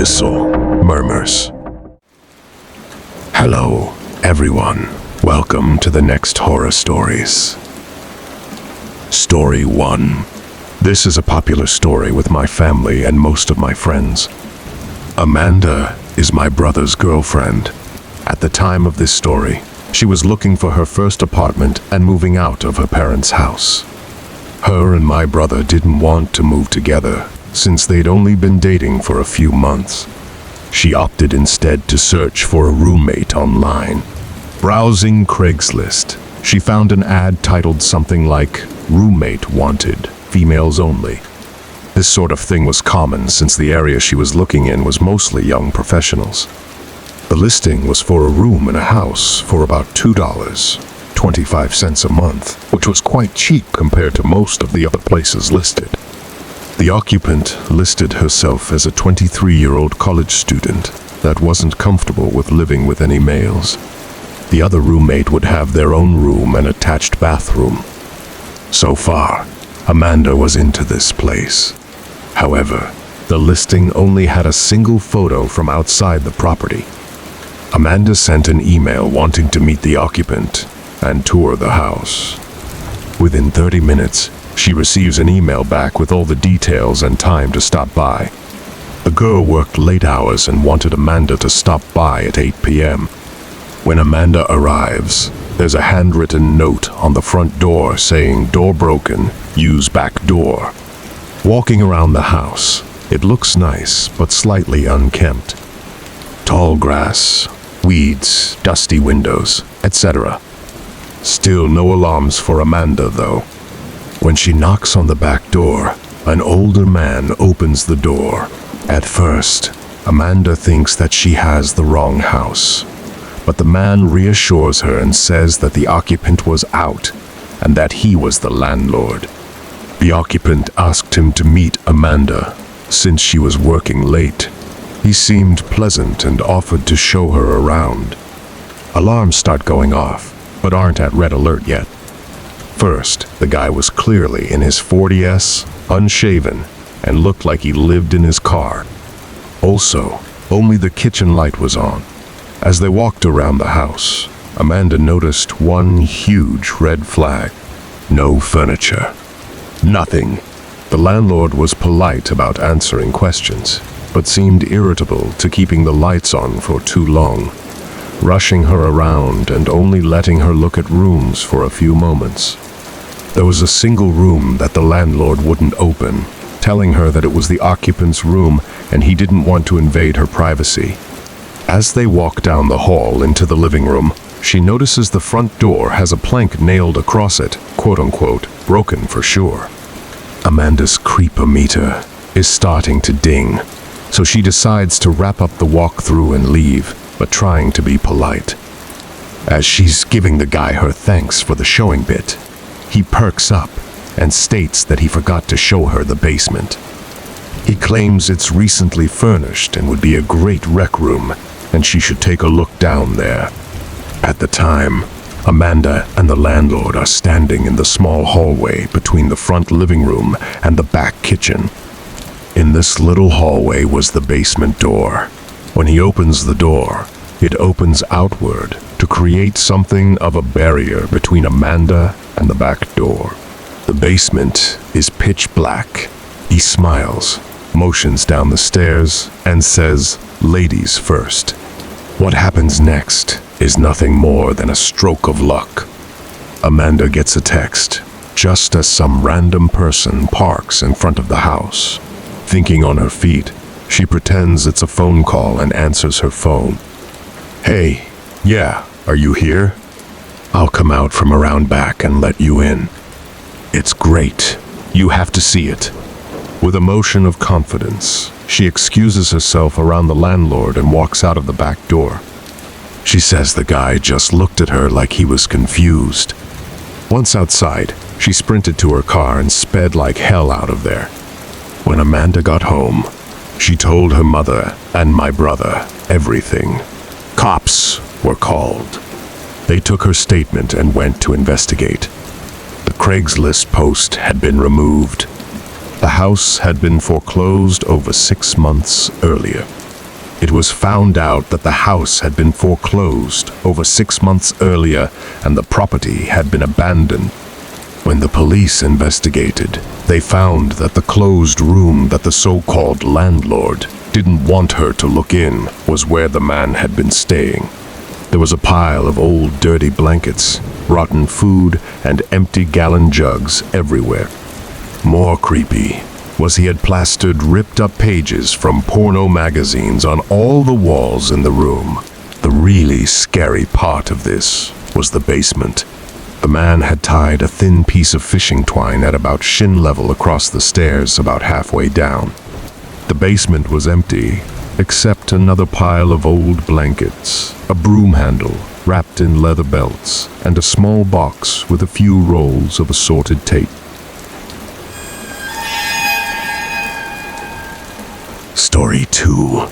Abyssal Murmurs. Hello, everyone. Welcome to the next horror stories. Story 1. This is a popular story with my family and most of my friends. Amanda is my brother's girlfriend. At the time of this story, she was looking for her first apartment and moving out of her parents' house. Her and my brother didn't want to move together since they'd only been dating for a few months. She opted instead to search for a roommate online. Browsing Craigslist, she found an ad titled something like "Roommate Wanted, Females Only." This sort of thing was common since the area she was looking in was mostly young professionals. The listing was for a room in a house for about $2.25 a month, which was quite cheap compared to most of the other places listed. The occupant listed herself as a 23-year-old college student that wasn't comfortable with living with any males. The other roommate would have their own room and attached bathroom. So far, Amanda was into this place. However, the listing only had a single photo from outside the property. Amanda sent an email wanting to meet the occupant and tour the house. Within 30 minutes, she receives an email back with all the details and time to stop by. The girl worked late hours and wanted Amanda to stop by at 8 p.m. When Amanda arrives, there's a handwritten note on the front door saying "Door broken, use back door." Walking around the house, it looks nice but slightly unkempt. Tall grass, weeds, dusty windows, etc. Still no alarms for Amanda though. When she knocks on the back door, an older man opens the door. At first, Amanda thinks that she has the wrong house, but the man reassures her and says that the occupant was out and that he was the landlord. The occupant asked him to meet Amanda since she was working late. He seemed pleasant and offered to show her around. Alarms start going off, but aren't at red alert yet. First, the guy was clearly in his 40s, unshaven, and looked like he lived in his car. Also, only the kitchen light was on. As they walked around the house, Amanda noticed one huge red flag. No furniture. Nothing. The landlord was polite about answering questions, but seemed irritable to keeping the lights on for too long, rushing her around and only letting her look at rooms for a few moments. There was a single room that the landlord wouldn't open, telling her that it was the occupant's room and he didn't want to invade her privacy. As they walk down the hall into the living room, she notices the front door has a plank nailed across it, quote-unquote, broken for sure. Amanda's creepometer is starting to ding, so she decides to wrap up the walkthrough and leave, but trying to be polite. As she's giving the guy her thanks for the showing bit, he perks up and states that he forgot to show her the basement. He claims it's recently furnished and would be a great rec room, and she should take a look down there. At the time, Amanda and the landlord are standing in the small hallway between the front living room and the back kitchen. In this little hallway was the basement door. When he opens the door, it opens outward to create something of a barrier between Amanda and the back door. The basement is pitch black. He smiles, motions down the stairs, and says, "Ladies first." What happens next is nothing more than a stroke of luck. Amanda gets a text, just as some random person parks in front of the house. Thinking on her feet, she pretends it's a phone call and answers her phone. "Hey, yeah, are you here? I'll come out from around back and let you in. It's great. You have to see it." With a motion of confidence, she excuses herself around the landlord and walks out of the back door. She says the guy just looked at her like he was confused. Once outside, she sprinted to her car and sped like hell out of there. When Amanda got home, she told her mother and my brother everything. Cops were called. They took her statement and went to investigate. The Craigslist post had been removed. The house had been foreclosed over 6 months earlier. It was found out that the house had been foreclosed over 6 months earlier and the property had been abandoned. When the police investigated, they found that the closed room that the so-called landlord didn't want her to look in was where the man had been staying. There was a pile of old dirty blankets, rotten food, and empty gallon jugs everywhere. More creepy was he had plastered ripped-up pages from porno magazines on all the walls in the room. The really scary part of this was the basement. The man had tied a thin piece of fishing twine at about shin level across the stairs about halfway down. The basement was empty, except another pile of old blankets, a broom handle wrapped in leather belts, and a small box with a few rolls of assorted tape. Story 2.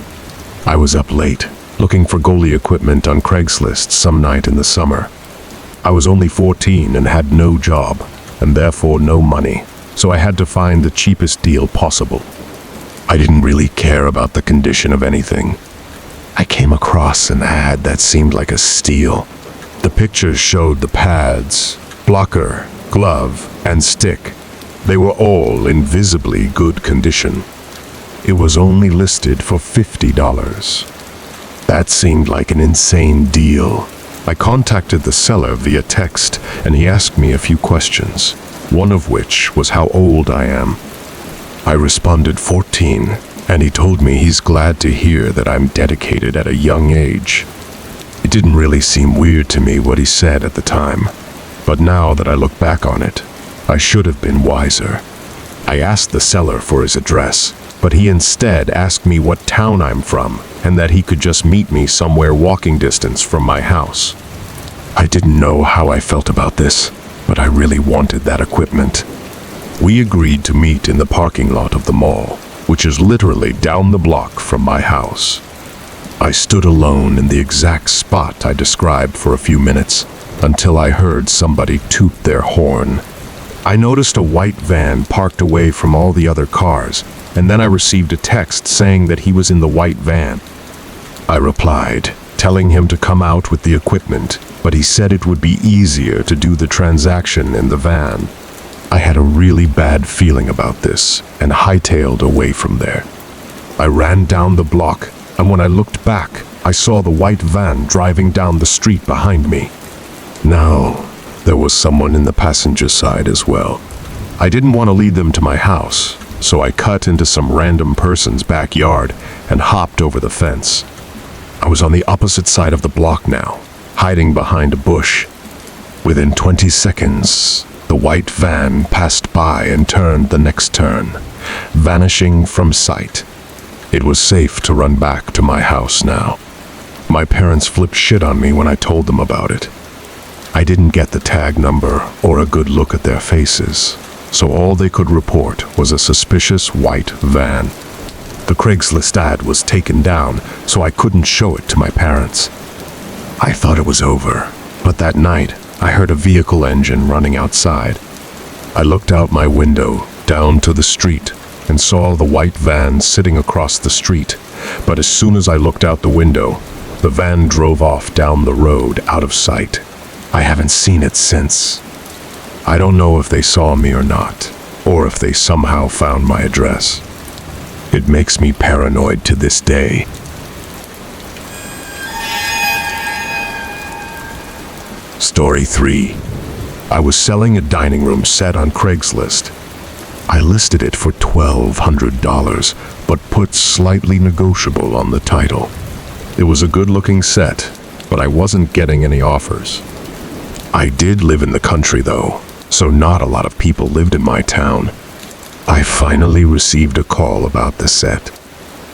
I was up late, looking for goalie equipment on Craigslist some night in the summer. I was only 14 and had no job, and therefore no money, so I had to find the cheapest deal possible. I didn't really care about the condition of anything. I came across an ad that seemed like a steal. The pictures showed the pads, blocker, glove, and stick. They were all in visibly good condition. It was only listed for $50. That seemed like an insane deal. I contacted the seller via text, and he asked me a few questions, one of which was how old I am. I responded 14, and he told me he's glad to hear that I'm dedicated at a young age. It didn't really seem weird to me what he said at the time, but now that I look back on it, I should have been wiser. I asked the seller for his address, but he instead asked me what town I'm from and that he could just meet me somewhere walking distance from my house. I didn't know how I felt about this, but I really wanted that equipment. We agreed to meet in the parking lot of the mall, which is literally down the block from my house. I stood alone in the exact spot I described for a few minutes until I heard somebody toot their horn. I noticed a white van parked away from all the other cars, and then I received a text saying that he was in the white van. I replied, telling him to come out with the equipment, but he said it would be easier to do the transaction in the van. I had a really bad feeling about this and hightailed away from there. I ran down the block, and when I looked back, I saw the white van driving down the street behind me. Now, there was someone in the passenger side as well. I didn't want to lead them to my house, so I cut into some random person's backyard and hopped over the fence. I was on the opposite side of the block now, hiding behind a bush. Within 20 seconds, the white van passed by and turned the next turn, vanishing from sight. It was safe to run back to my house now. My parents flipped shit on me when I told them about it. I didn't get the tag number or a good look at their faces, so all they could report was a suspicious white van. The Craigslist ad was taken down, so I couldn't show it to my parents. I thought it was over, but that night I heard a vehicle engine running outside. I looked out my window, down to the street, and saw the white van sitting across the street, but as soon as I looked out the window, the van drove off down the road out of sight. I haven't seen it since. I don't know if they saw me or not, or if they somehow found my address. It makes me paranoid to this day. Story 3. I was selling a dining room set on Craigslist. I listed it for $1,200, but put slightly negotiable on the title. It was a good-looking set, but I wasn't getting any offers. I did live in the country though, so not a lot of people lived in my town. I finally received a call about the set.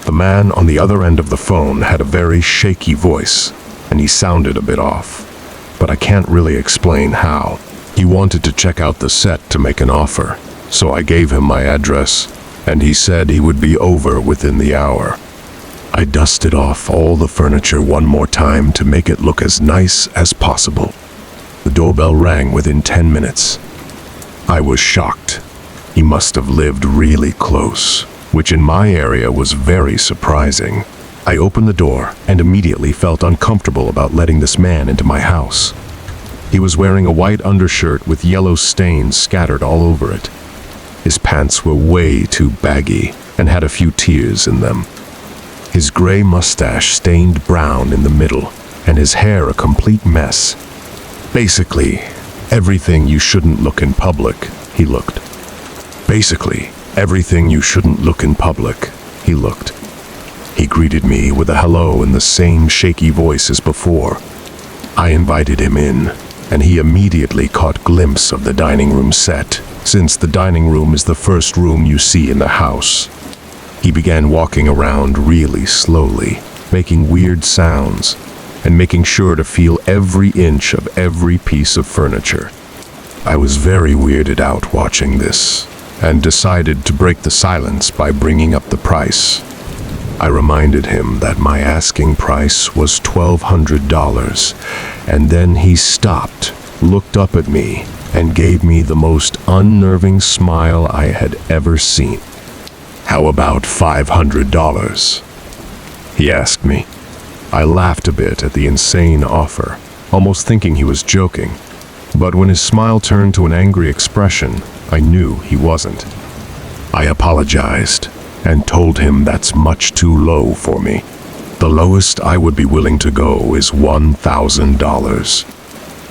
The man on the other end of the phone had a very shaky voice, and he sounded a bit off, but I can't really explain how. He wanted to check out the set to make an offer, so I gave him my address, and he said he would be over within the hour. I dusted off all the furniture one more time to make it look as nice as possible. The doorbell rang within 10 minutes. I was shocked. He must have lived really close, which in my area was very surprising. I opened the door and immediately felt uncomfortable about letting this man into my house. He was wearing a white undershirt with yellow stains scattered all over it. His pants were way too baggy and had a few tears in them. His gray mustache stained brown in the middle, and his hair a complete mess. Basically, everything you shouldn't look in public, he looked. Basically, everything you shouldn't look in public, he looked. He greeted me with a hello in the same shaky voice as before. I invited him in, and he immediately caught glimpse of the dining room set, since the dining room is the first room you see in the house. He began walking around really slowly, making weird sounds, and making sure to feel every inch of every piece of furniture. I was very weirded out watching this, and decided to break the silence by bringing up the price. I reminded him that my asking price was $1,200, and then he stopped, looked up at me, and gave me the most unnerving smile I had ever seen. "How about $500? He asked me. I laughed a bit at the insane offer, almost thinking he was joking. But when his smile turned to an angry expression, I knew he wasn't. I apologized and told him that's much too low for me. The lowest I would be willing to go is $1,000.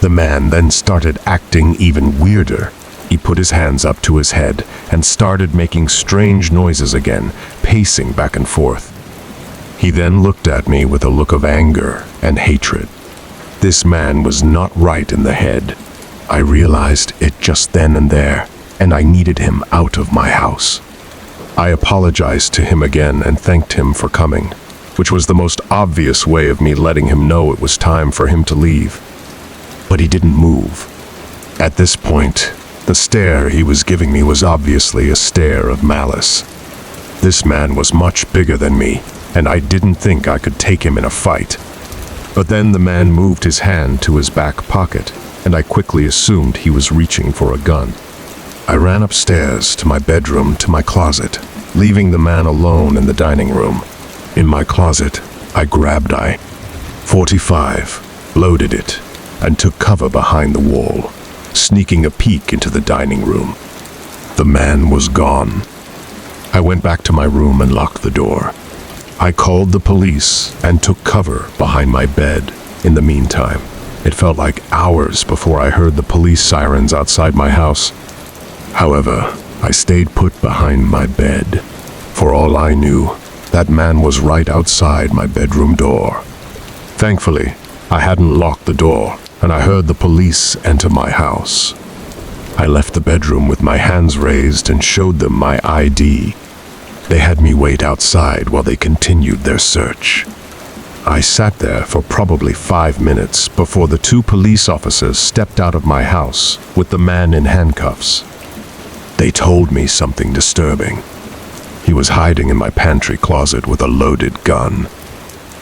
The man then started acting even weirder. He put his hands up to his head and started making strange noises again, pacing back and forth. He then looked at me with a look of anger and hatred. This man was not right in the head. I realized it just then and there, and I needed him out of my house. I apologized to him again and thanked him for coming, which was the most obvious way of me letting him know it was time for him to leave. But he didn't move. At this point, the stare he was giving me was obviously a stare of malice. This man was much bigger than me, and I didn't think I could take him in a fight. But then the man moved his hand to his back pocket, and I quickly assumed he was reaching for a gun. I ran upstairs to my bedroom to my closet, leaving the man alone in the dining room. In my closet, I grabbed .45, loaded it, and took cover behind the wall, sneaking a peek into the dining room. The man was gone. I went back to my room and locked the door. I called the police and took cover behind my bed. In the meantime, it felt like hours before I heard the police sirens outside my house. However, I stayed put behind my bed. For all I knew, that man was right outside my bedroom door. Thankfully, I hadn't locked the door, and I heard the police enter my house. I left the bedroom with my hands raised and showed them my ID. They had me wait outside while they continued their search. I sat there for probably 5 minutes before the 2 police officers stepped out of my house with the man in handcuffs. They told me something disturbing. He was hiding in my pantry closet with a loaded gun.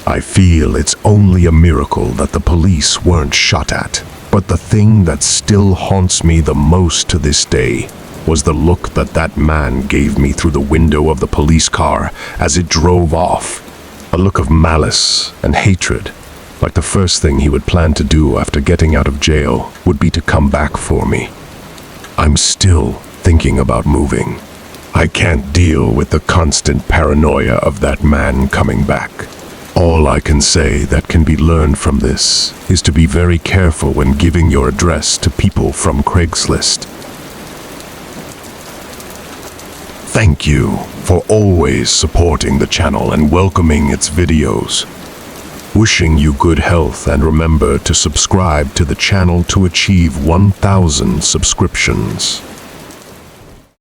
I feel it's only a miracle that the police weren't shot at, but the thing that still haunts me the most to this day was the look that man gave me through the window of the police car as it drove off. A look of malice and hatred, like the first thing he would plan to do after getting out of jail would be to come back for me. I'm still thinking about moving. I can't deal with the constant paranoia of that man coming back. All I can say that can be learned from this is to be very careful when giving your address to people from Craigslist. Thank you for always supporting the channel and welcoming its videos. Wishing you good health, and remember to subscribe to the channel to achieve 1,000 subscriptions.